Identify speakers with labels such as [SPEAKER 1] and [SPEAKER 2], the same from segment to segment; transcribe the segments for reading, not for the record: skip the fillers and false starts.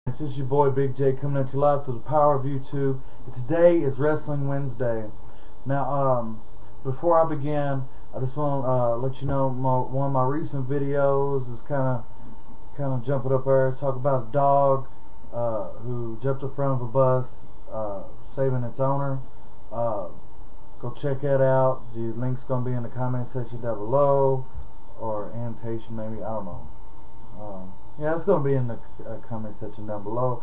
[SPEAKER 1] This is your boy Big J coming at you live through the power of YouTube. Today is Wrestling Wednesday. Now, before I begin, I just want to let you know one of my recent videos is kind of jumping up there. Talk about a dog who jumped in front of a bus, saving its owner. Go check that out. The link's gonna be in the comment section down below, or annotation maybe. I don't know. Yeah, it's going to be in the comment section down below.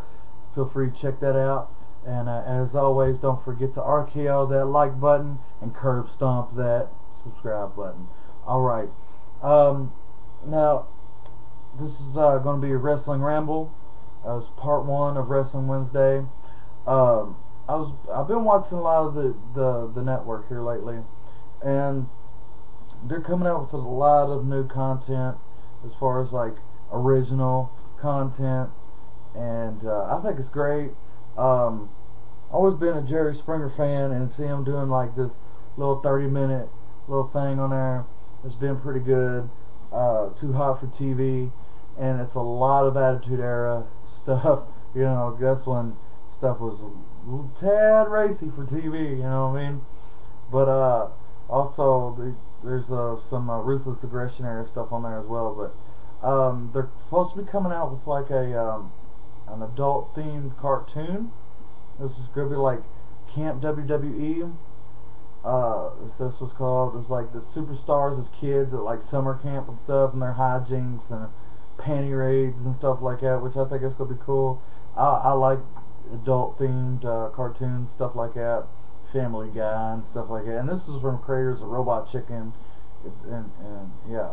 [SPEAKER 1] Feel free to check that out. And as always, don't forget to RKO that like button and curb stomp that subscribe button. Alright. Now, this is going to be a wrestling ramble. It's part 1 of Wrestling Wednesday. I've been watching a lot of the network here lately, and they're coming out with a lot of new content as far as like original content, and I think it's great. Always been a Jerry Springer fan, and see him doing like this little 30-minute little thing on there. It's been pretty good. Too hot for TV, and it's a lot of Attitude Era stuff. You know, that's when stuff was a tad racy for TV. You know what I mean? But also there's some Ruthless Aggression Era stuff on there as well. But they're supposed to be coming out with like an adult themed cartoon. This is gonna be like Camp WWE. This was called. It's like the superstars as kids at like summer camp and stuff, and their hijinks and panty raids and stuff like that, which I think is gonna be cool. I like adult themed cartoons, stuff like that, Family Guy and stuff like that. And this is from creators of Robot Chicken, and yeah,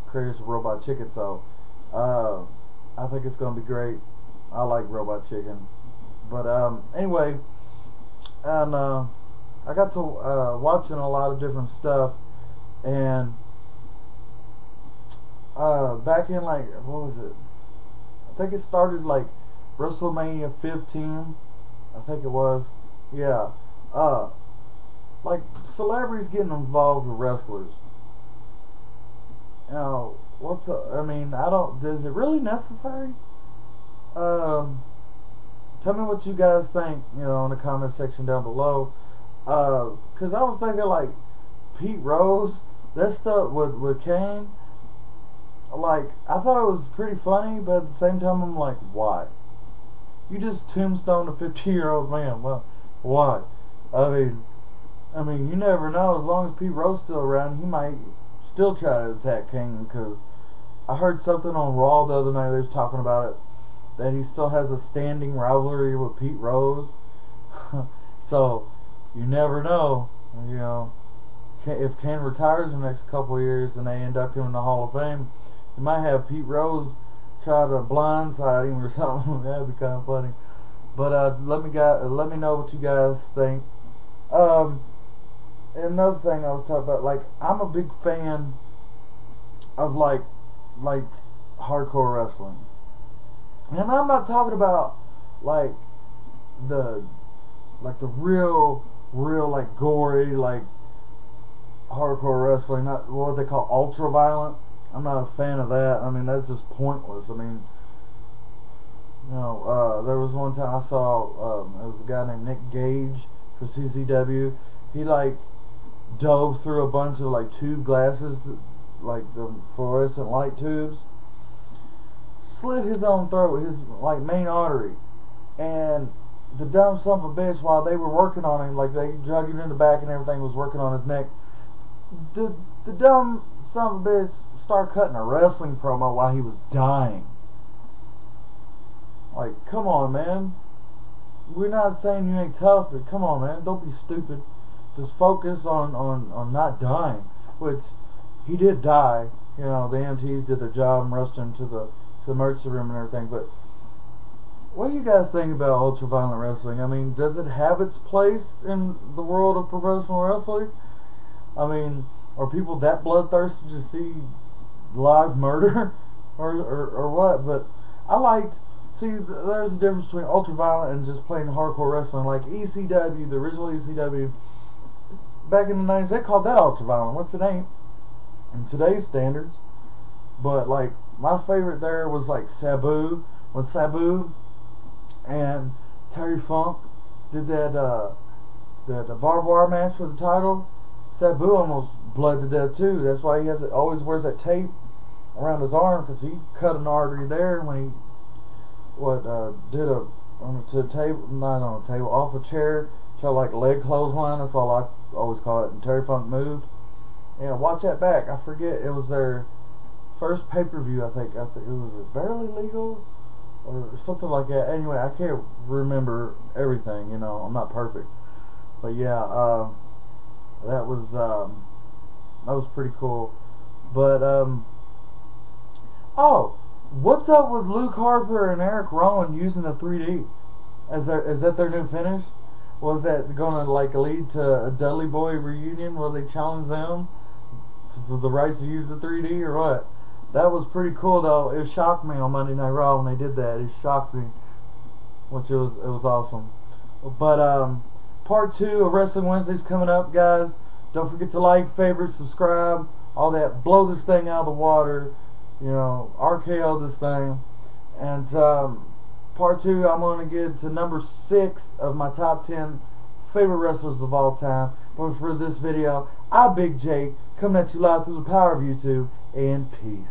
[SPEAKER 1] creators of Robot Chicken. So I think it's gonna be great. I like Robot Chicken. But anyway, and I got to watching a lot of different stuff, and back in like, what was it? I think it started like WrestleMania 15. I think it was. Yeah. Like celebrities getting involved with wrestlers. You know, I mean, is it really necessary? Tell me what you guys think, you know, in the comment section down below. Cause I was thinking like Pete Rose, that stuff with Kane. Like, I thought it was pretty funny, but at the same time, I'm like, why? You just tombstoned a 50-year-old man. Well, why? I mean, you never know. As long as Pete Rose still around, he might still try to attack Kane. Because I heard something on Raw the other night. They was talking about it, that he still has a standing rivalry with Pete Rose. So you never know. You know, if Kane retires in the next couple of years and they induct him in the Hall of Fame, you might have Pete Rose try to blindside him or something. That'd be kind of funny. But let me know what you guys think. And another thing I was talking about, like, I'm a big fan of like hardcore wrestling, and I'm not talking about like the real like gory like hardcore wrestling, not what they call ultra violent. I'm not a fan of that. I mean, that's just pointless. I mean, you know, there was one time I saw there was a guy named Nick Gage for CCW. He like dove through a bunch of like tube glasses, like the fluorescent light tubes, slit his own throat, his like main artery, and the dumb son of a bitch, while they were working on him, like they drug him in the back and everything was working on his neck, the dumb son of a bitch started cutting a wrestling promo while he was dying. Like, come on, man. We're not saying you ain't tough, but come on, man. Don't be stupid. Just focus on not dying. Which, he did die. You know, the EMTs did their job and rushed him to the emergency room and everything. But what do you guys think about ultra-violent wrestling? I mean, does it have its place in the world of professional wrestling? I mean, are people that bloodthirsty to see live murder? or what? But I liked... See, there's a difference between ultra-violent and just plain hardcore wrestling. Like ECW, the original ECW, back in the 90s, they called that ultra-violent. What's it ain't in today's standards. But, like, my favorite there was, like, Sabu. When Sabu and Terry Funk did that the barbed wire match for the title. Sabu almost bled to death too. That's why he always wears that tape around his arm, because he cut an artery there when he did a to a table, not on a table, off a chair, so like leg clothesline. That's all I always call it. And Terry Funk moved. Yeah, watch that back. I forget, it was their first pay-per-view. I think it was Barely Legal or something like that. Anyway, I can't remember everything. You know, I'm not perfect, but yeah, that was pretty cool. But oh, what's up with Luke Harper and Eric Rowan using the 3D? Is that their new finish? Was that gonna like lead to a Dudley Boy reunion where they challenge them for the rights to use the 3D or what? That was pretty cool though. It shocked me on Monday Night Raw when they did that. It shocked me, which it was awesome. But part 2 of Wrestling Wednesday's coming up, guys. Don't forget to like, favorite, subscribe, all that. Blow this thing out of the water. You know, RKO this thing. And part 2, I'm going to get to number 6 of my top 10 favorite wrestlers of all time. But for this video, I'm Big Jake, coming at you live through the power of YouTube, and peace.